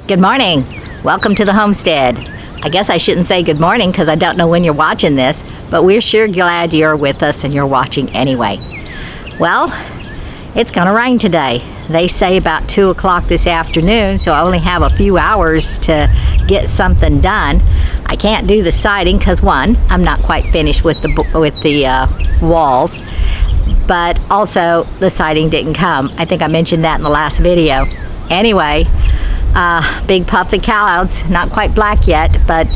Good morning. Welcome to the homestead. I guess I shouldn't say good morning because I don't know when you're watching this, but we're sure glad you're with us and you're watching anyway. Well, it's going to rain today. They say about 2 o'clock this afternoon, so I only have a few hours to get something done. I can't do the siding because one, I'm not quite finished with the walls, but also the siding didn't come. I think I mentioned that in the last video. Anyway, big puffy clouds, not quite black yet, but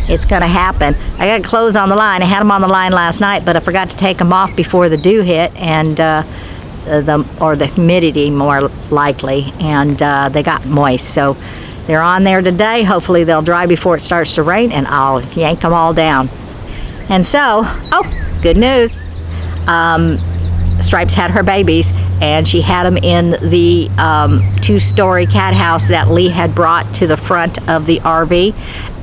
it's going to happen. I got clothes on the line. I had them on the line last night, but I forgot to take them off before the dew hit, and the humidity more likely, and they got moist. So they're on there today. Hopefully they'll dry before it starts to rain, and I'll yank them all down. And so, oh, good news. Stripes had her babies, and she had them in the 2-story cat house that Lee had brought to the front of the RV,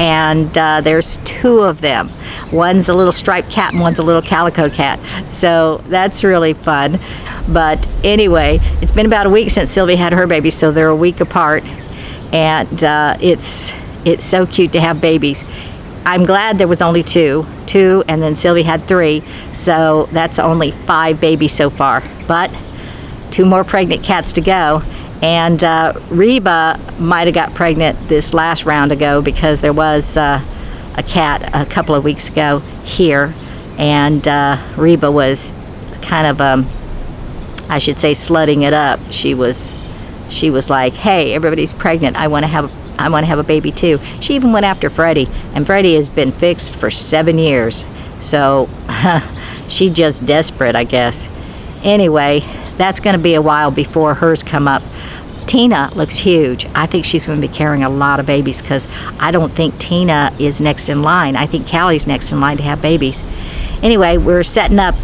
and there's 2 of them. One's a little striped cat and one's a little calico cat, so that's really fun. But anyway, it's been about a week since Sylvie had her baby, so they're a week apart, and it's so cute to have babies. I'm glad there was only two, and then Sylvie had 3, so that's only 5 babies so far. But 2 more pregnant cats to go, and Reba might have got pregnant this last round ago because there was a cat a couple of weeks ago here, and Reba was kind of I should say slutting it up. She was like, hey, everybody's pregnant, I want to have a baby too. She even went after Freddie, and Freddie has been fixed for 7 years. So she's just desperate, I guess. Anyway, that's going to be a while before hers come up. Tina looks huge. I think she's going to be carrying a lot of babies because I don't think Tina is next in line. I think Callie's next in line to have babies. Anyway, we're setting up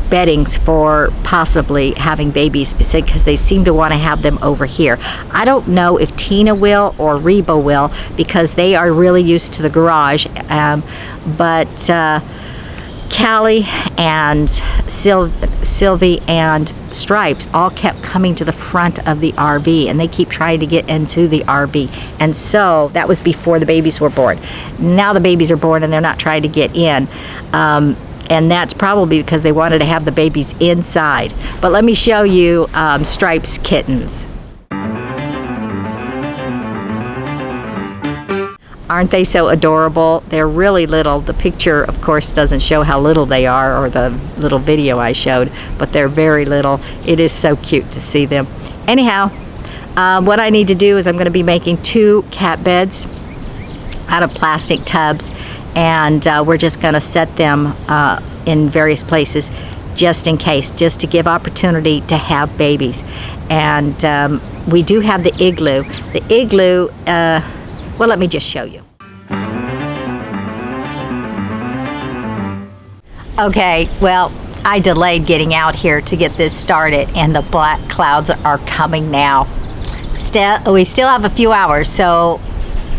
beddings for possibly having babies because they seem to want to have them over here. I don't know if Tina will or Reba will because they are really used to the garage, but Callie and Sylvie and Stripes all kept coming to the front of the RV, and they keep trying to get into the RV, and so that was before the babies were born. Now the babies are born and they're not trying to get in. And that's probably because they wanted to have the babies inside. But let me show you Stripes' kittens. Aren't they so adorable? They're really little. The picture, of course, doesn't show how little they are, or the little video I showed, but they're very little. It is so cute to see them. Anyhow, what I need to do is I'm going to be making 2 cat beds out of plastic tubs, and we're just going to set them in various places just in case, just to give opportunity to have babies. And we do have the igloo. The igloo, well, let me just show you. Okay, well, I delayed getting out here to get this started, and the black clouds are coming now. We still have a few hours, so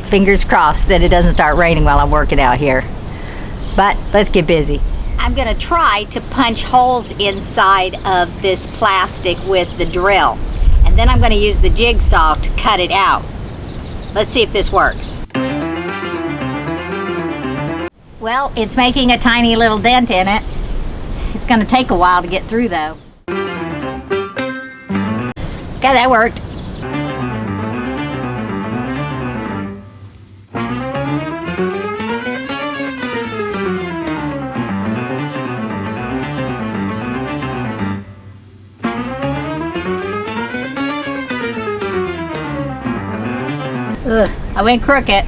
fingers crossed that it doesn't start raining while I'm working out here. But let's get busy. I'm going to try to punch holes inside of this plastic with the drill, and then I'm going to use the jigsaw to cut it out. Let's see if this works. Well, it's making a tiny little dent in it. It's going to take a while to get through though. Okay, that worked. Ugh, I went crooked.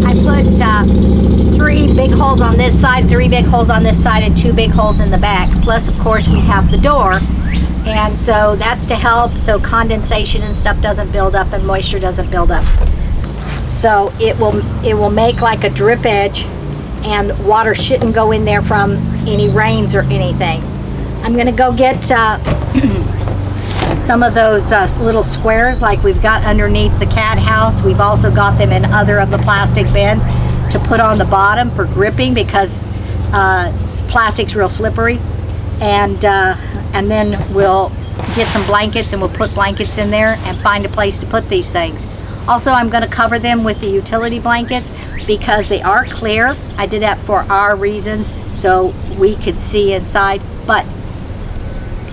I put 3 big holes on this side, 3 big holes on this side, and 2 big holes in the back. Plus, of course, we have the door, and so that's to help so condensation and stuff doesn't build up and moisture doesn't build up. so it will make like a drip edge, and water shouldn't go in there from any rains or anything. I'm gonna go get some of those little squares like we've got underneath the cat house. We've also got them in other of the plastic bins to put on the bottom for gripping, because plastic's real slippery. And then we'll get some blankets, and we'll put blankets in there and find a place to put these things. Also, I'm going to cover them with the utility blankets because they are clear. I did that for our reasons, so we could see inside. But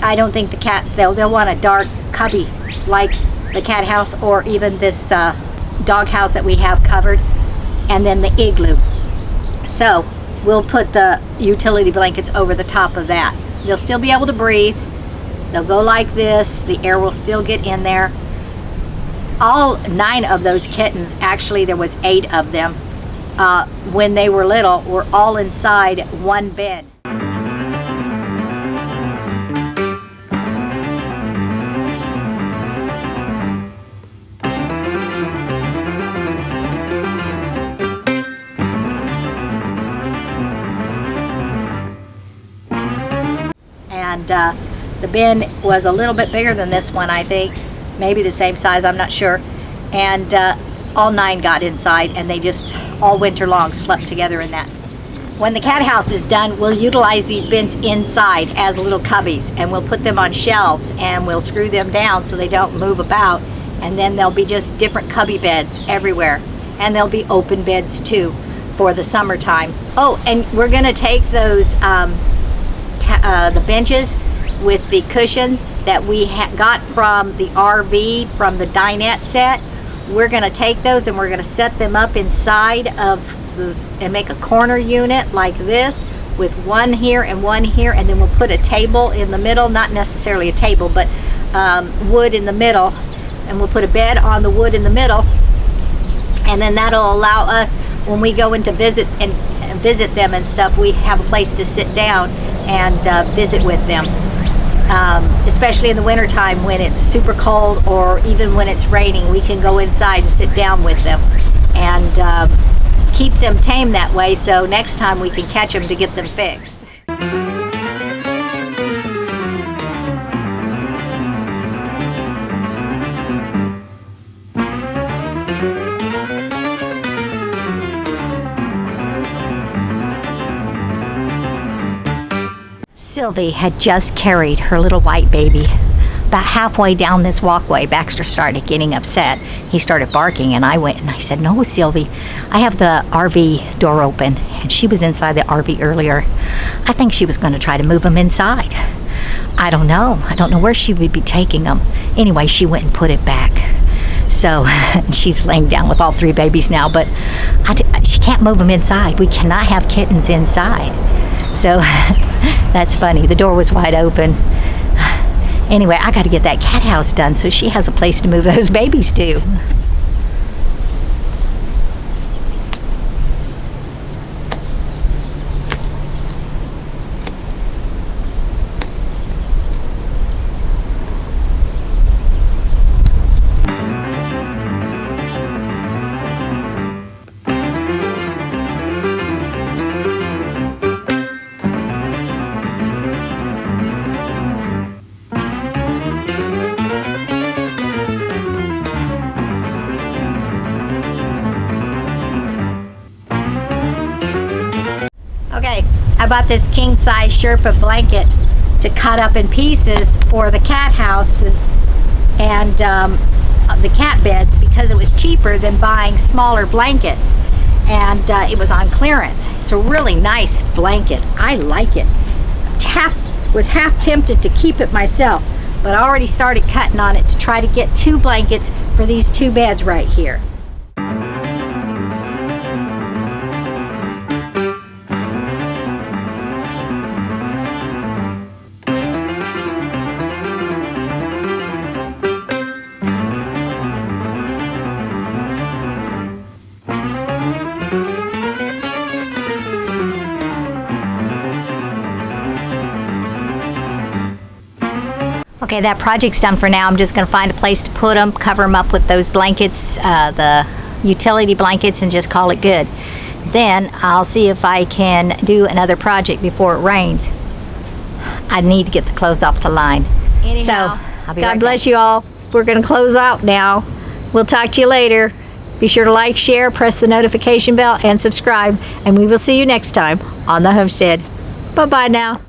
I don't think the cats, they'll want a dark cubby like the cat house, or even this dog house that we have covered, and then the igloo. So we'll put the utility blankets over the top of that. They'll still be able to breathe. They'll go like this. The air will still get in there. All 9 of those kittens, actually there was 8 of them, when they were little, were all inside one bin. And the bin was a little bit bigger than this one, I think. Maybe the same size, I'm not sure. And all 9 got inside, and they just all winter long slept together in that. When the cat house is done, we'll utilize these bins inside as little cubbies, and we'll put them on shelves, and we'll screw them down so they don't move about. And then there'll be just different cubby beds everywhere. And there'll be open beds too for the summertime. Oh, and we're gonna take those the benches with the cushions that we got from the RV, from the dinette set. We're going to take those and we're going to set them up inside of and make a corner unit like this, with one here and one here, and then we'll put a table in the middle, not necessarily a table, but wood in the middle, and we'll put a bed on the wood in the middle, and then that'll allow us, when we go in to visit them and stuff, we have a place to sit down and visit with them. Especially in the wintertime when it's super cold, or even when it's raining, we can go inside and sit down with them and keep them tame that way, so next time we can catch them to get them fixed. Sylvie had just carried her little white baby. About halfway down this walkway, Baxter started getting upset. He started barking, and I went and I said, "No, Sylvie, I have the RV door open." And she was inside the RV earlier. I think she was going to try to move him inside. I don't know where she would be taking him. Anyway, she went and put it back. So she's laying down with all 3 babies now, but she can't move them inside. We cannot have kittens inside. So that's funny. The door was wide open. Anyway, I got to get that cat house done so she has a place to move those babies to. Okay, I bought this king-size Sherpa blanket to cut up in pieces for the cat houses and the cat beds, because it was cheaper than buying smaller blankets, and it was on clearance. It's a really nice blanket. I like it. Was half tempted to keep it myself, but I already started cutting on it to try to get 2 blankets for these 2 beds right here. Okay, that project's done for now. I'm just going to find a place to put them, cover them up with those blankets, the utility blankets and just call it good. Then I'll see if I can do another project before it rains. I need to get the clothes off the line. Anyhow, So, God bless you all. We're going to close out now. We'll talk to you later. Be sure to like, share, press the notification bell, and subscribe. And we will see you next time on the Homestead. Bye-bye now.